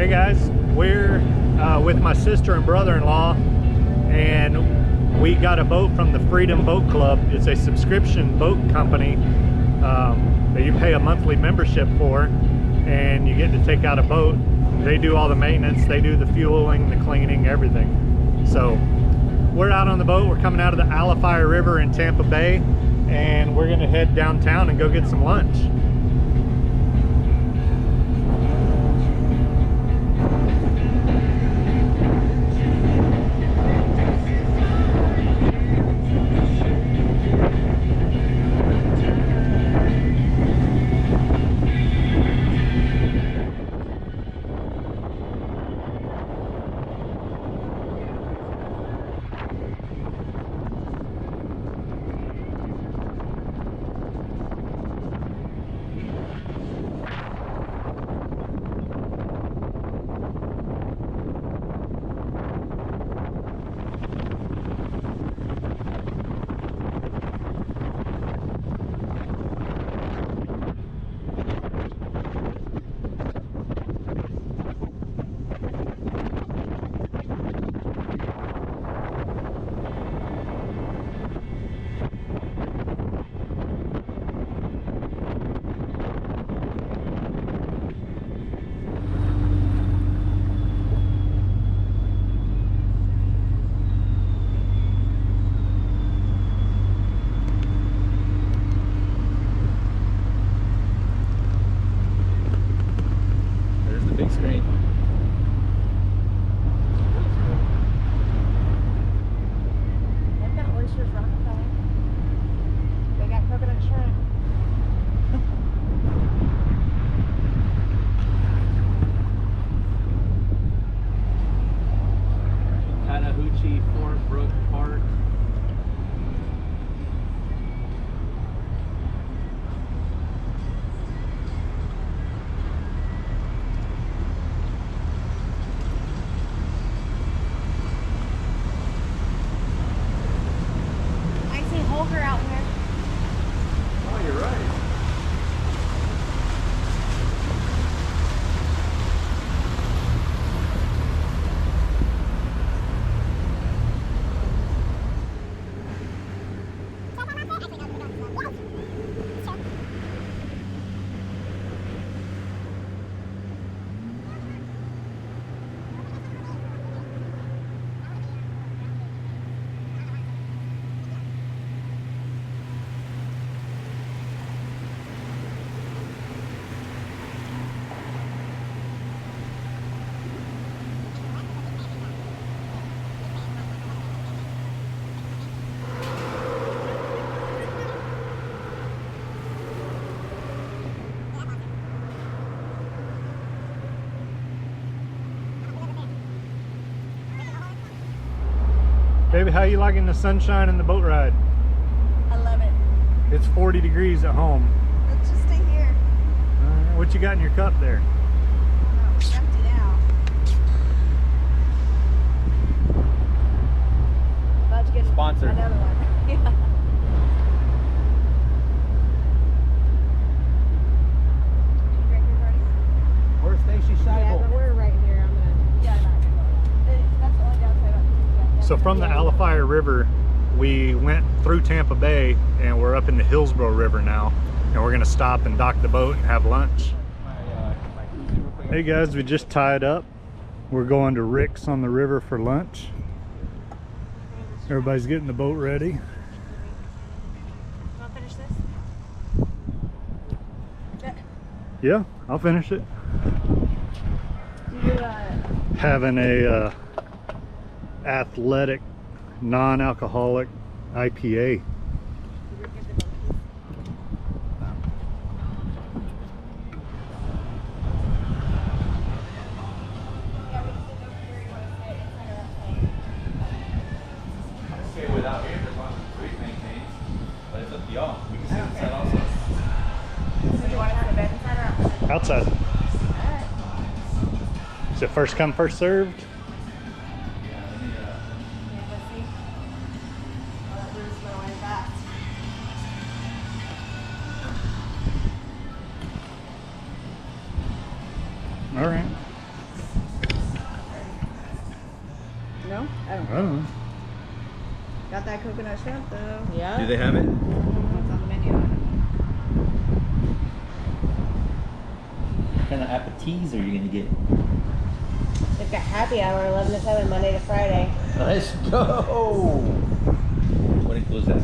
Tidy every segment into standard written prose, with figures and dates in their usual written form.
Hey guys, we're with my sister and brother-in-law, and we got a boat from the Freedom Boat Club. It's a subscription boat company that you pay a monthly membership for, and you get to take out a boat. They do all the maintenance, they do the fueling, the cleaning, everything. So we're out on the boat. We're coming out of the Alafire River in Tampa Bay, and we're gonna head downtown and go get some lunch. Baby, how you liking the sunshine and the boat ride? I love it. It's 40 degrees at home. Let's just stay here. What you got in your cup there? Oh, it's empty now. About to get Sponsored. another one. Yeah. Where's Stacy Yeah, but we're right here. I'm gonna. Yeah, I'm not gonna go. That's the only downside about it. So from the Alafire River, we went through Tampa Bay, and we're up in the Hillsborough River now, and we're gonna stop and dock the boat and have lunch. Hey guys, we just tied up. We're going to Rick's on the river for lunch. Everybody's getting the boat ready. Want to finish this? Yeah, I'll finish it. Do you, Having a athletic, non-alcoholic IPA. Without here, there's one street maintained, but it's up to y'all. We can sit inside also. So you want to have a bed inside or outside? Outside. Alright. Is it first come, first served? Yeah, let me, Yeah, let's see. Oh, that roof's my way fast. All right. I don't know. Got that coconut shrimp though. Yeah. Do they have it? What's on the menu? What kind of appetizer are you gonna get? They've got happy hour 11 to 7 Monday to Friday. Let's go. What includes that?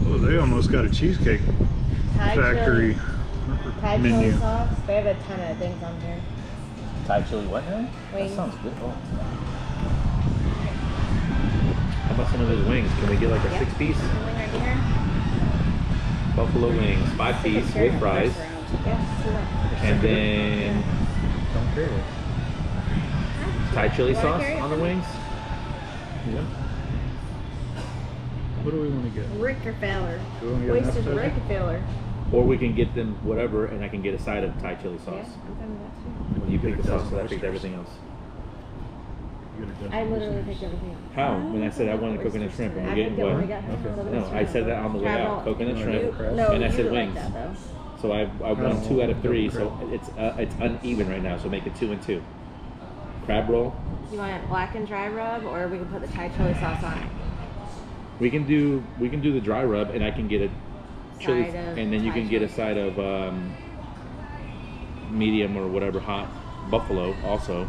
Oh, they almost got a cheesecake Thai factory chili, Thai menu. chili sauce. They have a ton of things on here. Thai chili what now? Wings. That sounds good. Oh. How about some of those wings? Can we get like a Yeah. 6-piece? Wing right here. Buffalo wings, 5-piece with fries. Yeah. And then Don't care. Thai chili Wanna sauce carry it on the for me? wings. Yeah. What do we want to get? Rockefeller. Do we want to get Wasted enough today? Rockefeller. Or we can get them whatever, and I can get a side of Thai chili sauce. Yeah, I'm fine with that too. When you pick the Get a sauce, dozen I picked oysters. everything else. You get a dozen I literally oysters. picked everything up. How? When I said I wanted coconut shrimp, and I we're picked getting it when what? we got home. Okay. No, I said that on the way Crab out. roll. Coconut You shrimp, wanna get No, and I you said like wings. that though. So I won don't 2 out of 3. double So crab. it's uneven right now. So make it 2 and 2. Crab roll. You want it black and dry rub, or we can put the Thai chili sauce on it? We can do the dry rub, and I can get a chili, Side of and then you Thai can get a chili. side of medium or whatever hot buffalo also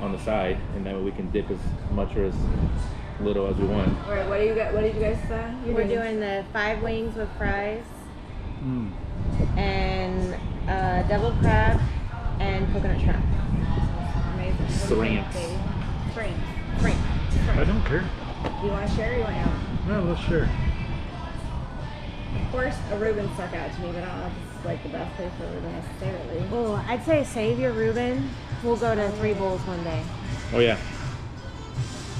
on the side, and then we can dip as much or as little as we want. All right, what do you got? What did you guys say? We're doing the 5 wings with fries Mm. and double crab and coconut shrimp. Amazing. Shrimps. Shrimp. I don't care. Do you want to share or you want out? No, let's share. Of course, a Reuben stuck out to me, but I don't know if it's like the best place for Reuben necessarily. Oh, I'd say save your Reuben. We'll go to 3 Bowls one day. Oh yeah,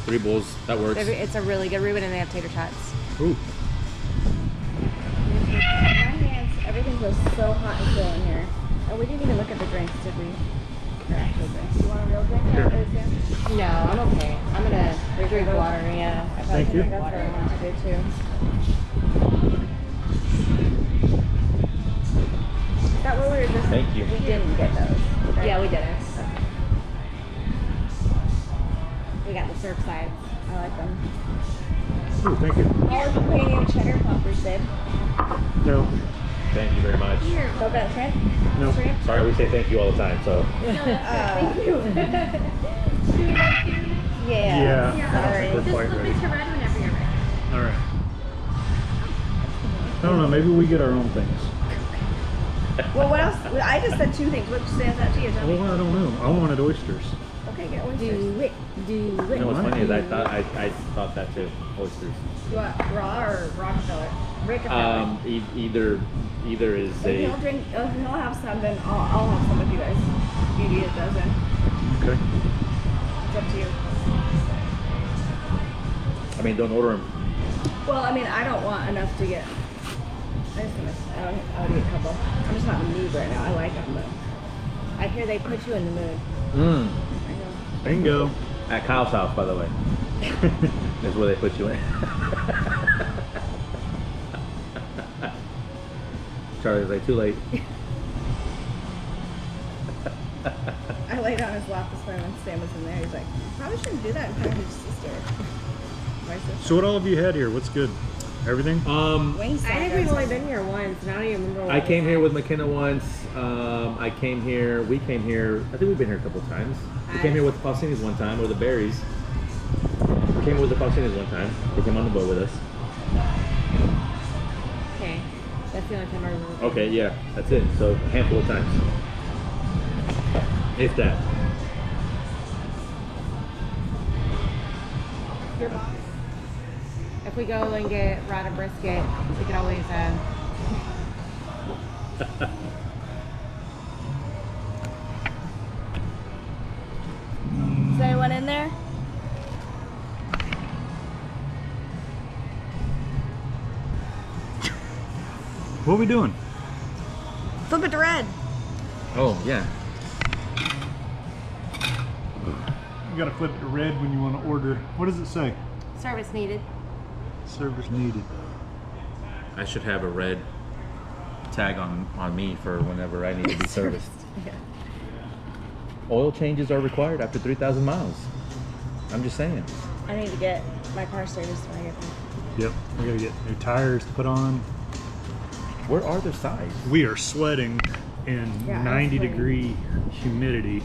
3 bowls. That works. It's a really good Reuben, and they have tater tots. Ooh. My hands, everything feels so hot and chill in here. Oh, we didn't even look at the drinks, did we? Or actual drinks. You want a real drink? Here. No, I'm okay. I'm gonna drink water. Yeah. I Thank you. That's what I want to do too. Is that what we were just? Thank you. We didn't get those. right? Yeah, we didn't. Okay. We got the surf sides. I like them. Ooh, thank you. All jalapeno cheddar poppers, babe. No. Thank you very much. Here, coconut shrimp. No. Shrimp. Sorry, we say thank you all the time. So Thank you. Yeah. Sorry. I don't think we're quite ready. to red whenever you're ready. All right. I don't know. Maybe we get our own things. Well, what else? Well, I just said 2 things. What stands out to you? Tell me. Well, I don't know. I wanted oysters. Okay, get oysters. Do it. you know what's funny is I thought that too. Oysters. You want raw or Rockefeller? Rockefeller. Either is If he'll a drink, if he'll have some, then I'll have some with you guys. You need a dozen. Okay. It's up to you. I mean, don't order them. Well, I mean, I don't want enough to get. I would eat a couple. I'm just not in the mood right now. I like them, but I hear they put you in the mood. I know. Bingo. At Kyle's house, by the way. Is where they put you in. Charlie's like, too late. I laid on his lap this morning when Sam was in there. He's like, probably shouldn't do that in front of his sister. My sister. So what all have you had here? What's good? Everything? Wings I think we've only been here once, and I don't even remember what I came here with McKenna once. We came here, I think we've been here a couple of times. We came here with the Faustinis one time, or the Berries. We came with the Faustinis one time. They came on the boat with us. Okay. That's the only time I remember. Okay, yeah, that's it. So a handful of times. If that. If we go and get rotted brisket, we could always Is anyone in there? What are we doing? Flip it to red. Oh, yeah. You gotta flip it to red when you want to order. What does it say? service needed. Service needed. I should have a red tag on me for whenever I need to be serviced. Yeah. Oil changes are required after 3,000 miles. I'm just saying. I need to get my car serviced when I get there. Yep, we gotta get new tires put on. Where are their sides? We are sweating in Yeah, I'm 90-degree humidity,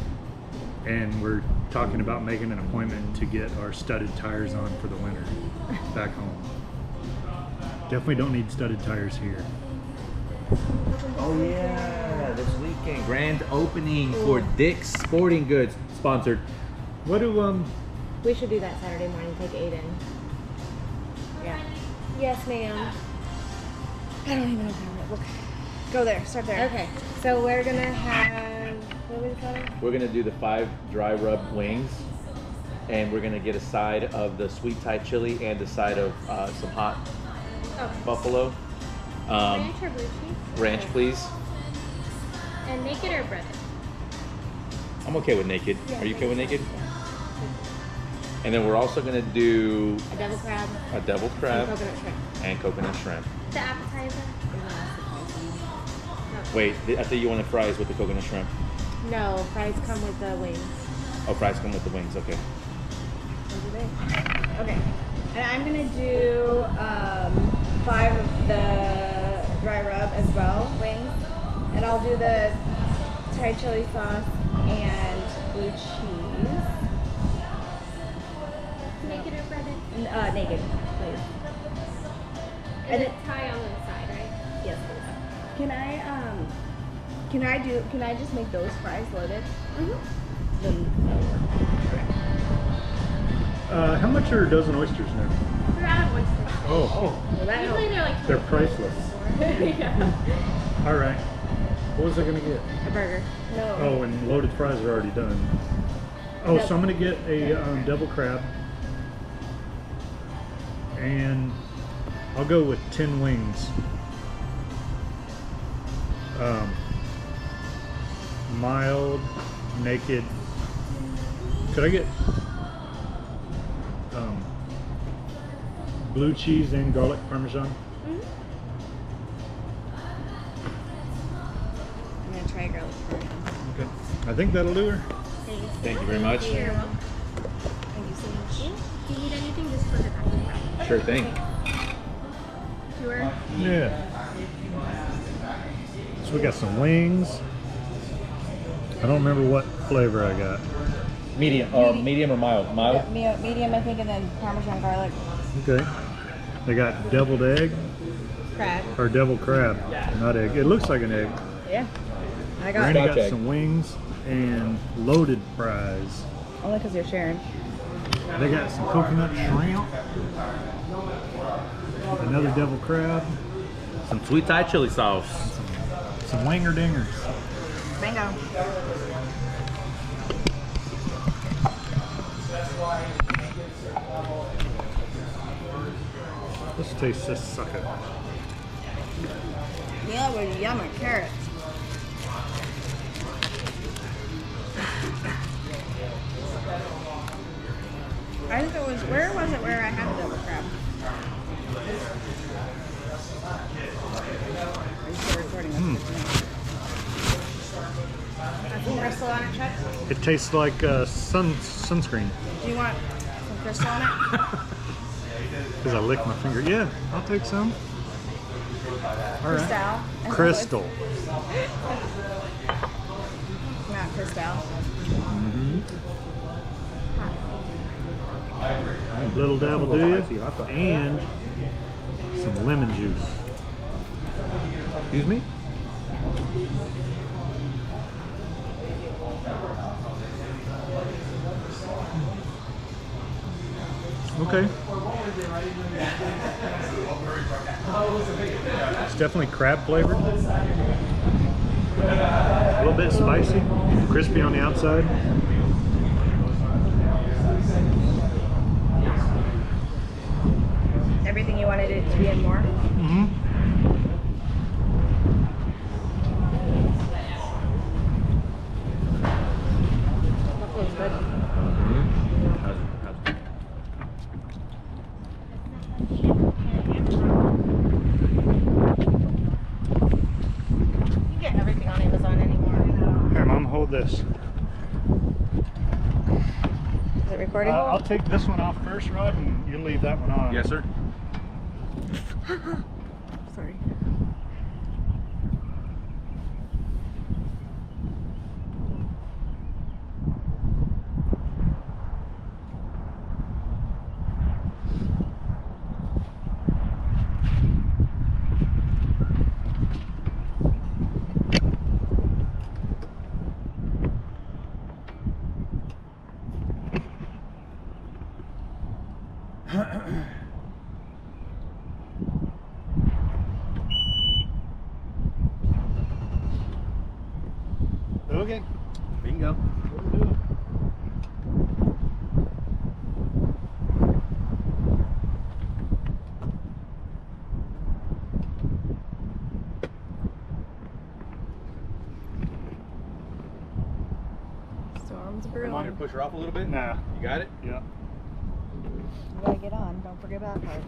and we're talking about making an appointment to get our studded tires on for the winter back home. Definitely don't need studded tires here. Oh yeah, this weekend. Grand opening for Dick's Sporting Goods, sponsored. What do We should do that Saturday morning. Take Aiden. Yeah. Yes, ma'am. I don't even know how to look. Go there. Start there. Okay. So we're gonna have what was it called? We're gonna do the 5 dry rub wings, and we're gonna get a side of the sweet Thai chili and a side of some hot Oh, buffalo. Ranch or blue cheese? Ranch, please. And naked or breaded? I'm okay with naked. Are you okay with naked? And then we're also gonna do A double crab. a deviled And crab coconut shrimp. and coconut shrimp. The appetizer? Wait, I think you wanted fries with the coconut shrimp. No, fries come with the wings. Oh, fries come with the wings. Okay. Okay. And I'm gonna do 5 of the dry rub as well, wings. And I'll do the Thai chili sauce and blue cheese. Naked or breaded? Naked, please. And it's Thai on the side, right? Yes, please. Can I just make those fries loaded? Then how much are a dozen oysters now? We're out of oysters. Oh, will that Usually help? they're like they're priceless. yeah. All right. What was I gonna get? A burger. No. Oh, and loaded fries are already done. Oh, so I'm gonna get a double crab, and I'll go with 10 wings. Mild, naked. Could I get blue cheese and garlic parmesan? I'm gonna try garlic parmesan. Okay. I think that'll do her. Thank you very much. You're welcome. Thank you so much. If you need anything, just put it back in the bag. Sure thing. Sure. Yeah. So we got some wings. I don't remember what flavor I got. Medium, medium or mild? Mild. Medium, I think, and then parmesan garlic. Okay. They got deviled egg Crab. or deviled crab, not egg. It looks like an egg. Yeah. I got Randy Scotch got egg. some wings and loaded fries. only because you're sharing. They got some coconut shrimp, another deviled crab, Some sweet Thai chili sauce. some winger dingers. Bingo. Let's taste this sucker. Yeah, with yummy carrots. I think it was, where was it where I had the double crab? Are you still recording? That's some crystal on it, Chuck? It tastes like sunscreen. Do you want some crystal on it? Because I licked my finger. Yeah, I'll take some. All right. Crystal? Crystal. Not crystal. Little dabble do you? And some lemon juice. Excuse me? Okay. It's definitely crab flavored. A little bit spicy, crispy on the outside. Everything you wanted it to be and more? Mm-hmm. Buffalo's good. this. Is it recording? I'll take this one off first, Rod, and you leave that one on. Yes, sir. Sorry. Okay. Bingo. Storm's Come on here, brewing. push her off a little bit. Nah. You got it? Yeah. You gotta get on. Don't forget that part.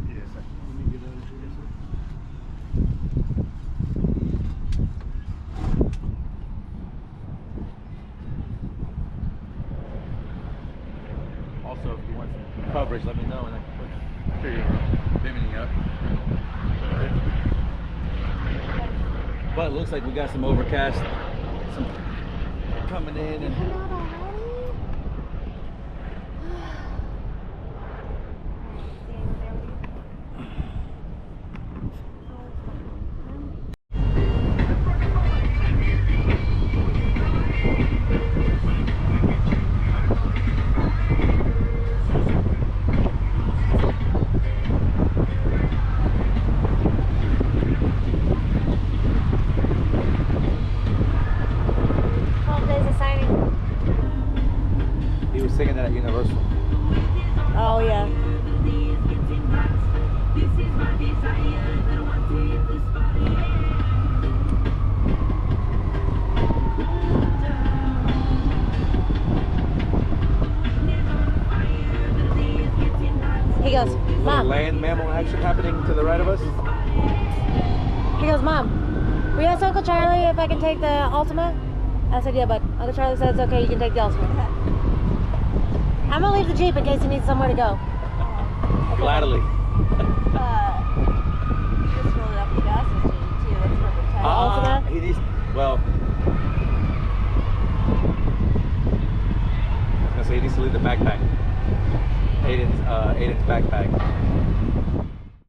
Yes. Also, if you want some coverage, let me know and I can put bimini up. But it looks like we got some overcast, some coming in, and he was singing that at Universal. Oh yeah. He goes, Little Mom. land mammal action happening to the right of us. He goes, Mom. We asked Uncle Charlie if I can take the Altima. I said, yeah, but Uncle Charlie said it's okay. You can take the Altima. I'm gonna leave the Jeep in case he needs somewhere to go. Gladly. Just roll it up the gas station too. That's perfect time. Altima? He needs, well, I was gonna say he needs to leave the backpack. Aiden's backpack.